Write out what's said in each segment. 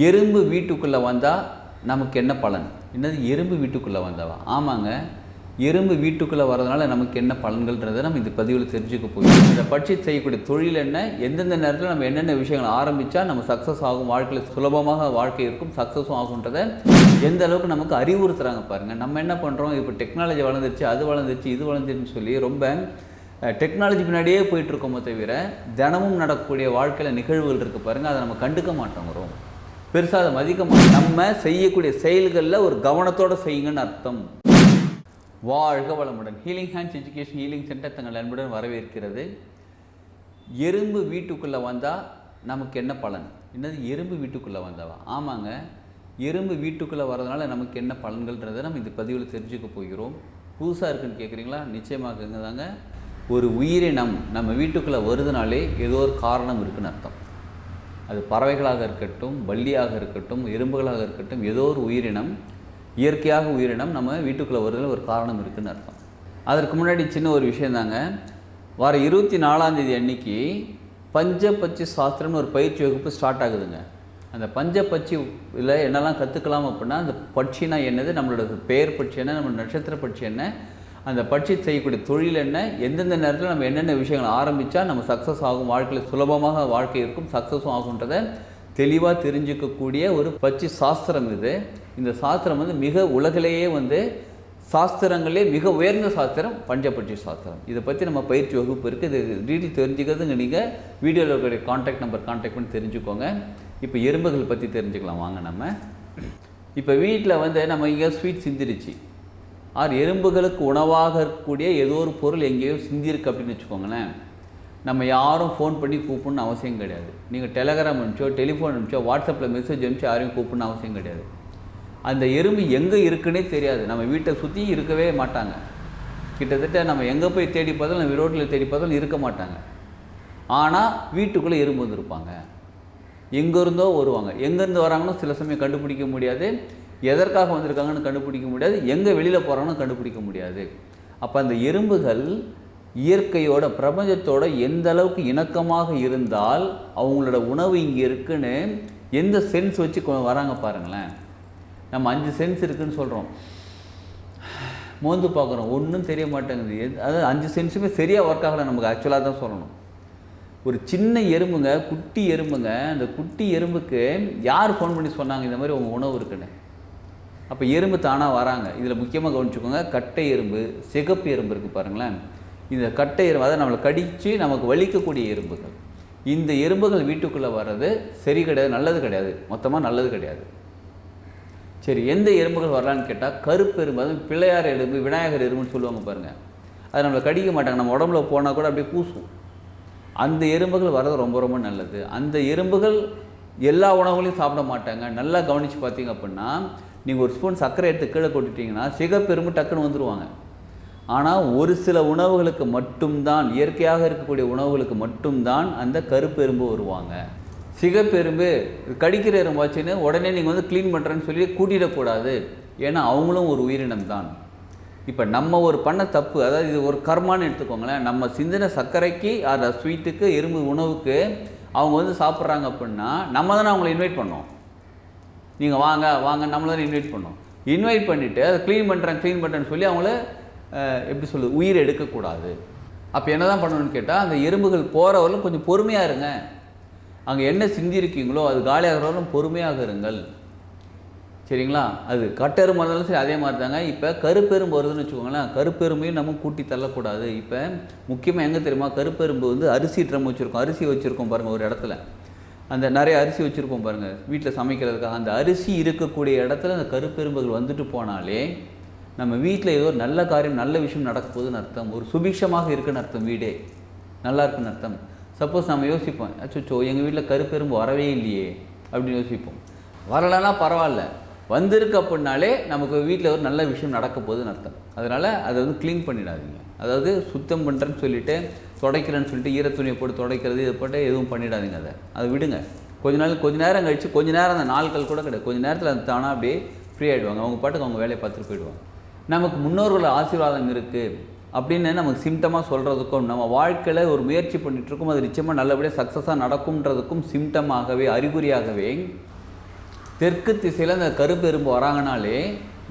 எறும்பு வீட்டுக்குள்ளே வந்தால் நமக்கு என்ன பலன்? என்னது எறும்பு வீட்டுக்குள்ளே வந்தாவா? ஆமாங்க, எறும்பு வீட்டுக்குள்ளே வரதுனால நமக்கு என்ன பலன்கள்ன்றதை நம்ம இந்த பதிவில் தெரிஞ்சுக்க போகிறோம். இதை பற்றி செய்யக்கூடிய தொழில் என்ன, எந்தெந்த நேரத்தில் நம்ம என்னென்ன விஷயங்கள் ஆரம்பித்தா நம்ம சக்ஸஸ் ஆகும், வாழ்க்கையில் சுலபமாக வாழ்க்கை இருக்கும், சக்ஸஸும் ஆகுன்றதை எந்த அளவுக்கு நமக்கு அறிவுறுத்துகிறாங்க பாருங்கள். நம்ம என்ன பண்ணுறோம், இப்போ டெக்னாலஜி வளர்ந்துருச்சு, அது வளர்ந்துருச்சு, இது வளர்ந்துருச்சுன்னு சொல்லி ரொம்ப டெக்னாலஜி பின்னாடியே போயிட்டுருக்கோமோ தவிர தினமும் நடக்கக்கூடிய வாழ்க்கையில் நிகழ்வுகள் இருக்குது பாருங்கள், அதை நம்ம கண்டுக்க மாட்டோங்கிறோம், பெருசாக அதை மதிக்க மாட்டோம். நம்ம செய்யக்கூடிய செயல்களில் ஒரு கவனத்தோடு செய்யுங்கன்னு அர்த்தம். வாழ்க வளமுடன். Healing hands education healing centre தங்கள் அன்புடன் வரவேற்கிறது. எறும்பு வீட்டுக்குள்ளே வந்தால் நமக்கு என்ன பலன்? என்னது எறும்பு வீட்டுக்குள்ளே வந்தாவா? ஆமாங்க, எறும்பு வீட்டுக்குள்ளே வரதுனால நமக்கு என்ன பலன்கள்ன்றதை நம்ம இந்த பதிவில் தெரிஞ்சுக்க போகிறோம். புதுசாக இருக்குன்னு கேட்குறீங்களா? நிச்சயமாக தாங்க. ஒரு உயிரினம் நம்ம வீட்டுக்குள்ளே வருதுனாலே ஏதோ ஒரு காரணம் இருக்குன்னு அர்த்தம். அது பறவைகளாக இருக்கட்டும், வள்ளியாக இருக்கட்டும், எறும்புகளாக இருக்கட்டும், ஏதோ ஒரு உயிரினம், இயற்கையாக உயிரினம் நம்ம வீட்டுக்குள்ளே வருதில் ஒரு காரணம் இருக்குதுன்னு அர்த்தம். அதற்கு முன்னாடி சின்ன ஒரு விஷயந்தாங்க. வர 24ஆம் தேதி அன்னைக்கு பஞ்சபட்சி சாஸ்திரம்னு ஒரு பயிற்சி வகுப்பு ஸ்டார்ட் ஆகுதுங்க. அந்த பஞ்சபட்சியில் என்னெல்லாம் கற்றுக்கலாம் அப்படின்னா, அந்த பட்சினா என்னது, நம்மளோட பெயர் பட்சி என்ன, நம்மளோட நட்சத்திர பட்சி என்ன, அந்த பட்சி செய்யக்கூடிய தொழில் என்ன, எந்தெந்த நேரத்தில் நம்ம என்னென்ன விஷயங்கள் ஆரம்பித்தா நம்ம சக்ஸஸ் ஆகும், வாழ்க்கையில் சுலபமாக வாழ்க்கை இருக்கும், சக்ஸஸும் ஆகுன்றதை தெளிவாக தெரிஞ்சிக்கக்கூடிய ஒரு பட்சி சாஸ்திரம் இது. இந்த சாஸ்திரம் மிக உலகிலேயே சாஸ்திரங்களே மிக உயர்ந்த சாஸ்திரம் பஞ்சபட்சி சாஸ்திரம். இதை பற்றி நம்ம பயிற்சி வகுப்பு இருக்குது. இது டீட்டெயில் தெரிஞ்சுக்கிறதுங்க நீங்கள் வீடியோவில் இருக்கிற கான்டாக்ட் நம்பர் கான்டாக்ட் பண்ணி தெரிஞ்சுக்கோங்க. இப்போ எறும்புகள் பற்றி தெரிஞ்சுக்கலாம் வாங்க. நம்ம இப்போ வீட்டில் நம்ம இங்கே ஸ்வீட் சிந்திருச்சு, எறும்புகளுக்கு உணவாக இருக்கக்கூடிய ஏதோ ஒரு பொருள் எங்கேயோ சிந்திருக்கு அப்படின்னு வச்சுக்கோங்களேன். நம்ம யாரும் ஃபோன் பண்ணி கூப்பிடணும்னு அவசியம் கிடையாது. நீங்கள் டெலகிராம் அனுப்பிச்சோ, டெலிஃபோன் அனுப்பிச்சோ, வாட்ஸ்அப்பில் மெசேஜ் அனுப்பிச்சோ யாரையும் கூப்பிடணும்னு அவசியம் கிடையாது. அந்த எறும்பு எங்கே இருக்குன்னே தெரியாது. நம்ம வீட்டை சுற்றி இருக்கவே மாட்டாங்க. கிட்டத்தட்ட நம்ம எங்கே போய் தேடி பார்த்தாலும், நம்ம ரோட்டில் தேடி பார்த்தாலும் இருக்க மாட்டாங்க. ஆனால் வீட்டுக்குள்ளே எறும்பு வந்துருப்பாங்க. எங்கேருந்தோ வருவாங்க. எங்கேருந்து வராங்கன்னு சில சமயம் கண்டுபிடிக்க முடியாது, எதற்காக வந்திருக்காங்கன்னு கண்டுபிடிக்க முடியாது, எங்கே வெளியில் போகிறாங்கன்னு கண்டுபிடிக்க முடியாது. அப்போ அந்த எறும்புகள் இயற்கையோட, பிரபஞ்சத்தோட எந்த அளவுக்கு இணக்கமாக இருந்தால் அவங்களோட உணவு இங்கே இருக்குன்னு எந்த சென்ஸ் வச்சு வராங்க பாருங்களேன். நம்ம 5 சென்ஸ் இருக்குதுன்னு சொல்கிறோம், மோந்து பார்க்குறோம், ஒன்றும் தெரிய மாட்டேங்குது. அதாவது 5 சென்ஸுமே சரியாக ஒர்க் ஆகலை. நமக்கு ஆக்சுவலாக தான் சொல்லணும். ஒரு சின்ன எறும்புங்க, குட்டி எறும்புங்க, அந்த குட்டி எறும்புக்கு யார் ஃபோன் பண்ணி சொன்னாங்க இந்த மாதிரி உங்கள் உணவு இருக்குன்னு? அப்போ எறும்பு தானாக வராங்க. இதில் முக்கியமாக கவனிச்சுக்கோங்க, கட்டை எறும்பு, சிகப்பு எறும்பு இருக்குது பாருங்களேன். இந்த கட்டை எறும்பு, அதாவது நம்மளை கடித்து நமக்கு வலிக்கக்கூடிய எறும்புகள். இந்த எறும்புகள் வீட்டுக்குள்ளே வர்றது சரி கிடையாது, நல்லது கிடையாது, மொத்தமாக நல்லது கிடையாது. சரி, எந்த எறும்புகள் வரலான்னு கேட்டால் கருப்பு எறும்பு, அதுவும் பிள்ளையார் எறும்பு, விநாயகர் எறும்புன்னு சொல்லுவாங்க பாருங்கள். அது நம்மளை கடிக்க மாட்டாங்க, நம்ம உடம்புல போனால் கூட அப்படியே கூசும். அந்த எறும்புகள் வர்றது ரொம்ப ரொம்ப நல்லது. அந்த எறும்புகள் எல்லா உணவுகளையும் சாப்பிட மாட்டாங்க. நல்லா கவனித்து பார்த்தீங்க அப்படின்னா, நீங்கள் ஒரு ஸ்பூன் சர்க்கரை எடுத்து கீழே கொட்டிட்டிங்கன்னா சிகப்பெரும்பு டக்குன்னு வந்துடுவாங்க. ஆனால் ஒரு சில உணவுகளுக்கு மட்டும்தான், இயற்கையாக இருக்கக்கூடிய உணவுகளுக்கு மட்டும்தான் அந்த கருப்பெரும்பு வருவாங்க. சிகப்பெரும்பு கடிக்கிற எறும்பாச்சுன்னு உடனே நீங்கள் க்ளீன் பண்ணுறேன்னு சொல்லி கூட்டிடக்கூடாது. ஏன்னா அவங்களும் ஒரு உயிரினம் தான். இப்போ நம்ம ஒரு பண்ண தப்பு, அதாவது இது ஒரு கர்மான்னு எடுத்துக்கோங்களேன். நம்ம சிந்தின சர்க்கரைக்கு, அந்த ஸ்வீட்டுக்கு, எறும்பு உணவுக்கு அவங்க சாப்பிட்றாங்க அப்படின்னா நம்ம தானே அவங்கள இன்வைட் பண்ணோம். நீங்கள் வாங்க வாங்க நம்மள தான் இன்வைட் பண்ணோம். இன்வைட் பண்ணிவிட்டு அதை க்ளீன் பண்ணுறேன்னு சொல்லி அவங்கள எப்படி சொல்லுது, உயிர் எடுக்கக்கூடாது. அப்போ என்ன தான் பண்ணணும்னு கேட்டால், அந்த எறும்புகள் போகிறவர்களும் கொஞ்சம் பொறுமையாக இருங்க. அங்கே என்ன சிந்திருக்கீங்களோ அது காலியாகிறவர்களும் பொறுமையாக இருங்கள். சரிங்களா? அது கட்டெரும்பு இருந்தாலும் சரி அதே மாதிரி தாங்க. இப்போ கருப்பெரும்பு வருதுன்னு வச்சுக்கோங்களேன், கருப்பெரும்பையும் நம்ம கூட்டி தள்ளக்கூடாது. இப்போ முக்கியமாக எங்கே தெரியுமா, கருப்பெரும்பு அரிசி ட்ரம் வச்சுருக்கோம், அரிசி வச்சுருக்கோம் பாருங்கள். ஒரு இடத்துல அந்த நிறைய அரிசி வச்சுருப்போம் பாருங்கள் வீட்டில் சமைக்கிறதுக்காக. அந்த அரிசி இருக்கக்கூடிய இடத்துல அந்த கருப்பெரும்புகள் வந்துட்டு போனாலே நம்ம வீட்டில் ஏதோ நல்ல காரியம், நல்ல விஷயம் நடக்க போகுதுன்னு அர்த்தம். ஒரு சுபிக்ஷமாக இருக்குன்னு அர்த்தம், வீடே நல்லா இருக்குன்னு அர்த்தம். சப்போஸ் நம்ம யோசிப்போம், அச்சோ எங்கள் வீட்டில் கருப்பெரும்பு வரவே இல்லையே அப்படின்னு யோசிப்போம். வரலைன்னா பரவாயில்ல, வந்திருக்கு அப்படின்னாலே நமக்கு வீட்டில் ஒரு நல்ல விஷயம் நடக்க போகுதுன்னு அர்த்தம். அதனால் அதை க்ளீன் பண்ணிடாதீங்க. அதாவது சுத்தம் பண்ணுறேன்னு சொல்லிவிட்டு, துடைக்கிறேன்னு சொல்லிட்டு ஈரத்துணியை போட்டு துடைக்கிறது, இதை போட்டு எதுவும் பண்ணிடாதீங்க. அதை விடுங்க. கொஞ்ச நேரம் கழித்து, கொஞ்ச நேரம் அந்த நாட்கள் கூட கிடையாது, கொஞ்சம் நேரத்தில் அது தானாக அப்படியே ஃப்ரீ ஆகிடுவாங்க. அவங்க பாட்டுக்கு அவங்க வேலையை பார்த்துட்டு போயிடுவாங்க. நமக்கு முன்னோர்களோட ஆசீர்வாதம் இருக்குது அப்படின்னு நமக்கு சிம்டமாக சொல்கிறதுக்கும், நம்ம வாழ்க்கையில் ஒரு முயற்சி பண்ணிகிட்ருக்கோம், அது நிச்சயமாக நல்லபடியாக சக்ஸஸாக நடக்கும்ன்றதுக்கும் சிம்டமாகவே, அறிகுறியாகவே தெற்கு திசையில் அந்த கருப்பெரும்பு வராங்கனாலே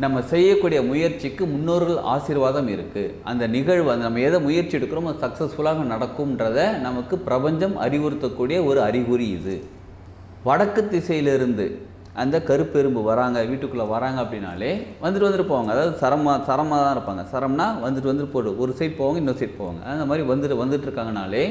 நம்ம செய்யக்கூடிய முயற்சிக்கு முன்னோர்கள் ஆசீர்வாதம் இருக்குது. அந்த நிகழ்வு அந்த நம்ம எதை முயற்சி எடுக்கிறோமோ அது சக்ஸஸ்ஃபுல்லாக நடக்கும்ன்றத நமக்கு பிரபஞ்சம் அறிவுறுத்தக்கூடிய ஒரு அறிகுறி இது. வடக்கு திசையிலிருந்து அந்த கருப்பெரும்பு வராங்க, வீட்டுக்குள்ளே வராங்க அப்படின்னாலே வந்துட்டு போவாங்க. அதாவது சரமாக தான் இருப்பாங்க. சரம்னா வந்துட்டு போடு, ஒரு சைட் போவாங்க, இன்னொரு சைட் போவாங்க. அந்த மாதிரி வந்துட்டு இருக்காங்கனாலே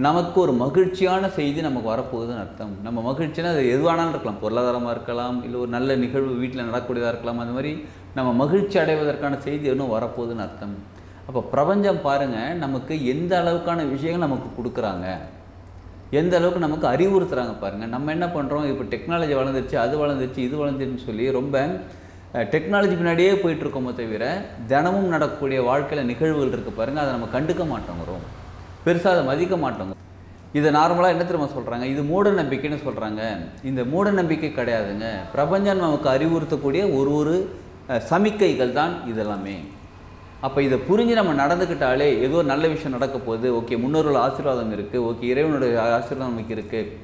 நமக்கு ஒரு மகிழ்ச்சியான செய்தி நமக்கு வரப்போகுதுன்னு அர்த்தம். நம்ம மகிழ்ச்சினா அது எதுவானாலும் இருக்கலாம், பொருளாதாரமாக இருக்கலாம், இல்லை ஒரு நல்ல நிகழ்வு வீட்டில் நடக்கக்கூடியதாக இருக்கலாம். அந்த மாதிரி நம்ம மகிழ்ச்சி அடைவதற்கான செய்தி இன்னும் வரப்போகுதுன்னு அர்த்தம். அப்போ பிரபஞ்சம் பாருங்கள், நமக்கு எந்த அளவுக்கான விஷயங்கள் நமக்கு கொடுக்குறாங்க, எந்த அளவுக்கு நமக்கு அறிவுறுத்துறாங்க பாருங்கள். நம்ம என்ன பண்ணுறோம், இப்போ டெக்னாலஜி வளர்ந்துருச்சு, அது வளர்ந்துருச்சு, இது வளர்ந்துருச்சுன்னு சொல்லி ரொம்ப டெக்னாலஜி பின்னாடியே போயிட்டுருக்கோமோ தவிர தினமும் நடக்கக்கூடிய வாழ்க்கையில் நிகழ்வுகள் இருக்குது பாருங்கள், அதை நம்ம கண்டுக்க மாட்டோங்கிறோம், பெருசாக அதை மதிக்க மாட்டோங்க. இதை நார்மலாக என்ன தெரியுமா சொல்கிறாங்க, இது மூட நம்பிக்கைன்னு சொல்கிறாங்க. இந்த மூட நம்பிக்கை கிடையாதுங்க. பிரபஞ்சம் நமக்கு அறிவுறுத்தக்கூடிய ஒரு சமிக்கைகள் தான் இதெல்லாமே. அப்போ இதை புரிஞ்சு நம்ம நடந்துக்கிட்டாலே ஏதோ ஒரு நல்ல விஷயம் நடக்க போகுது, ஓகே முன்னோர்கள் ஆசீர்வாதம் இருக்குது, ஓகே இறைவனுடைய ஆசீர்வாதம் நமக்கு இருக்குது.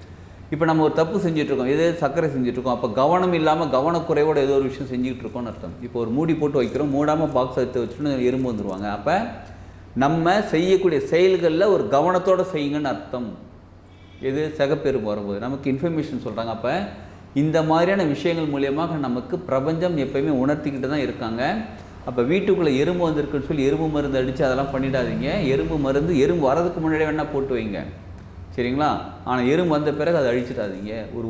இப்போ நம்ம ஒரு தப்பு செஞ்சுட்ருக்கோம், எதோ சர்க்கரை செஞ்சுட்ருக்கோம், அப்போ கவனம் இல்லாமல் கவனக்குறைவோட ஏதோ ஒரு விஷயம் செஞ்சுக்கிட்டு இருக்கோம்னு அர்த்தம். இப்போ ஒரு மூடி போட்டு வைக்கிறோம், மூடாமல் பாக்ஸ் எடுத்து வச்சுட்டு எறும்பு வந்துடுவாங்க. அப்போ நம்ம செய்யக்கூடிய செயல்களில் ஒரு கவனத்தோடு செய்யுங்கன்னு அர்த்தம். எது சகப்பெரும்பு வரும்போது நமக்கு இன்ஃபர்மேஷன் சொல்கிறாங்க. அப்போ இந்த மாதிரியான விஷயங்கள் மூலியமாக நமக்கு பிரபஞ்சம் எப்போயுமே உணர்த்திக்கிட்டு தான் இருக்காங்க. அப்போ வீட்டுக்குள்ளே எறும்பு வந்திருக்குன்னு சொல்லி எறும்பு மருந்து அடித்து அதெல்லாம் பண்ணிடாதீங்க. எறும்பு மருந்து எறும்பு வரதுக்கு முன்னாடியே வேணால் போட்டு வைங்க, சரிங்களா? ஆனால் எறும்பு வந்த பிறகு அதை அழிச்சிடாதீங்க. ஒரு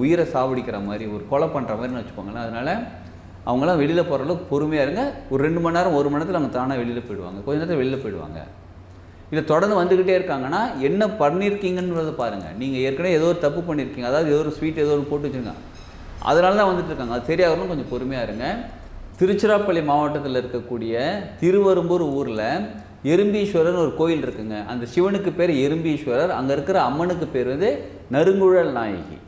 உயிரை சாவடிக்கிற மாதிரி, ஒரு கொலை பண்ணுற மாதிரின்னு வச்சுக்கோங்களேன். அதனால் அவங்களாம் வெளியில் போகிற அளவுக்கு பொறுமையாக இருங்க. ஒரு 2 மணி நேரம் 1 மணி நேரத்தில் அவங்க தானாக வெளியில் போயிடுவாங்க, கொஞ்ச நேரத்தில் வெளியில் போயிடுவாங்க. இதை தொடர்ந்து வந்துக்கிட்டே இருக்காங்கன்னா என்ன பண்ணியிருக்கீங்கன்றதை பாருங்கள். நீங்கள் ஏற்கனவே ஏதோ ஒரு தப்பு பண்ணியிருக்கீங்க, அதாவது ஏதோ ஒரு ஸ்வீட் ஏதோ ஒரு போட்டு வச்சுருங்க, அதனால தான் வந்துட்டு இருக்காங்க. அது சரியாகணும், கொஞ்சம் பொறுமையாக இருங்க. திருச்சிராப்பள்ளி மாவட்டத்தில் இருக்கக்கூடிய திருவரும்பூர் ஊரில் எறும்பீஸ்வரர் ஒரு கோயில் இருக்குங்க. அந்த சிவனுக்கு பேர் எறும்பீஸ்வரர், அங்கே இருக்கிற அம்மனுக்கு பேர் வந்து நறுங்குழல் நாயகி.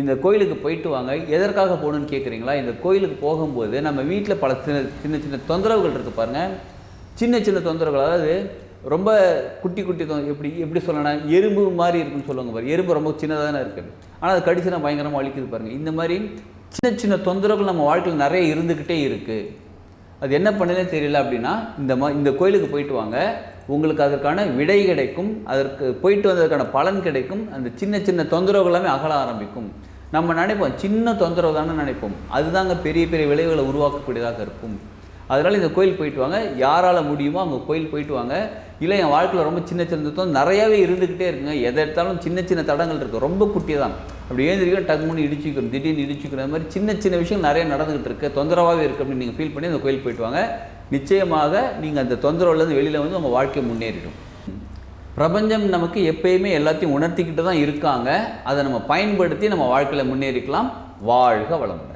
இந்த கோயிலுக்கு போயிட்டு வாங்க. எதற்காக போகணுன்னு கேட்குறீங்களா? இந்த கோயிலுக்கு போகும்போது நம்ம வீட்டில் பல சின்ன தொந்தரவுகள் இருக்குது பாருங்கள். சின்ன தொந்தரவுகள், அதாவது ரொம்ப குட்டி எப்படி சொல்லணும், எறும்பு மாதிரி இருக்குன்னு சொல்லுவாங்க பாருங்கள். எறும்பு ரொம்ப சின்னதாக தானே இருக்குது, ஆனால் அது கடிச்சுனா பயங்கரமாக வலிக்குது பாருங்கள். இந்த மாதிரி சின்ன தொந்தரவுகள் நம்ம வாழ்க்கையில் நிறைய இருந்துக்கிட்டே இருக்குது. அது என்ன பண்ணுதுன்னே தெரியல அப்படின்னா இந்த கோயிலுக்கு போயிட்டு வாங்க, உங்களுக்கு அதற்கான விடை கிடைக்கும், அதற்கு போயிட்டு வந்ததுக்கான பலன் கிடைக்கும். அந்த சின்ன தொந்தரவுகள் எல்லாமே அகல ஆரம்பிக்கும். நம்ம நினைப்போம் சின்ன தொந்தரவு தானே நினைப்போம், அதுதாங்க பெரிய விளைவுகளை உருவாக்கக்கூடியதாக இருக்கும். அதனால் இந்த கோயில் போயிட்டு வாங்க. யாரால் முடியுமோ அங்கே கோயில் போயிட்டு வாங்க. இல்லை என் வாழ்க்கையில் ரொம்ப சின்ன தொந்தரவு நிறையாவே இருந்துக்கிட்டே இருக்குங்க, எதை எடுத்தாலும் சின்ன தடங்கள் இருக்குது, ரொம்ப குட்டி தான், அப்படி ஏந்திரிக்க டக்குன்னு இடிச்சிக்கணும், திடீர்னு இடிச்சிக்கிற மாதிரி சின்ன விஷயம் நிறைய நடந்துகிட்டு இருக்குது, தொந்தரவாகவே இருக்குது அப்படின்னு நீங்கள் ஃபீல் பண்ணி அந்த கோயில் போயிட்டு வாங்க. நிச்சயமாக நீங்கள் அந்த தொந்தரவுலேருந்து வெளியில் வந்து உங்கள் வாழ்க்கை முன்னேறிடும். பிரபஞ்சம் நமக்கு எப்பயுமே எல்லாத்தையும் உணர்த்திக்கிட்டு தான் இருக்காங்க. அதை நம்ம பயன்படுத்தி நம்ம வாழ்க்கையில் முன்னேறிக்கலாம். வாழ்க வளமுடன்.